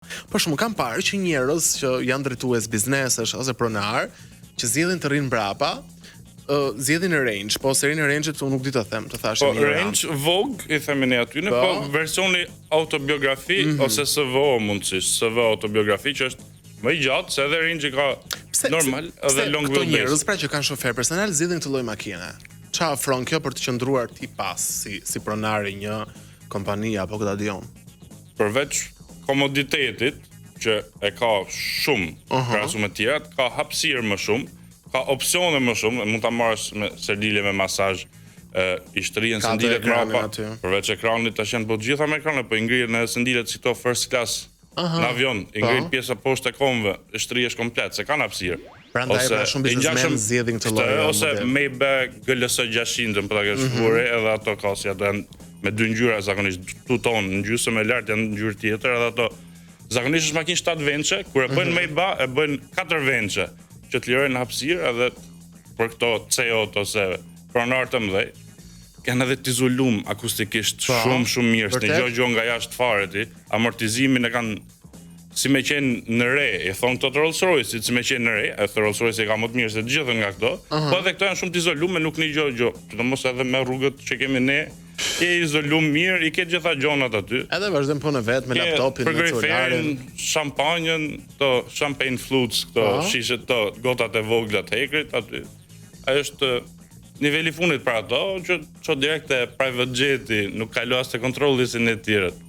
Për shkakun kam parë që njerëz që janë drejtues biznesesh ose pronar, që zgjedhin të rinë mbrapa, zgjedhin range, po se rinë range unë nuk di të them, të thashë Po range Vogue i themi ne aty, po versioni autobiografi ose SVO mundësisht, SVO autobiografi që është më i gjatë se edhe range ka normal edhe long wheelbase. Këto njerëz pra që kanë shofer personal zgjedhin këtë lloj makine. Çfarë ofron kjo për të qëndruar ti pas si pronar i një kompanie apo këtë dion? Përveç komoditetit që e ka shumë krahasim me të tjerat, ka hapësirë më shumë, ka opsione më shumë, mund ta marrësh me selile me masazh, i shtrihen sendilet mbrapa. Përveç ekranit tash janë po të gjitha me ekrane, po i ngrihen edhe sendilet si këto first class në avion, i ngrihen pjesa poshtë e komëve, e shtrihesh komplet, se kanë hapësirë. Prandaj pra shumë biznesmen zgjedhin këtë lloj. Ose Maybach GLS 600, për ta shfuar edhe ato ka si ato janë me dy ngjyra zakonisht 2 tonë, në gjysmë e lartë janë ngjyrë tjetër, edhe ato zakonisht është makinë 7 vençe, kur e bëjnë Maybach e bëjnë 4 vençe, që të lirojnë hapësirë edhe për këto CEO ose pronar të mëdhej. Kanë edhe tizulum akustikisht shumë mirë, s'në gjë nga jashtë fare ti, amortizimin e kanë si me qenë në re, i thonë këto të Rolls-Royce, si me qenë në re, e të Rolls-Royce e ka më të mirë se të gjithën nga këto, po edhe këto janë shumë të izolume, nuk një gjë, që të mos edhe me rrugët që kemi ne, ke izolum mirë, i ke gjitha gjonat aty. Edhe vazhdojmë punë vet me laptopin, me celularin, shampanjën, këto champagne flutes, këto shishet, këto gotat e vogla të hekrit aty. Ajo është niveli fundit për ato, që direkt e private jeti, nuk kalo as te kontrolli si ne të tjerët.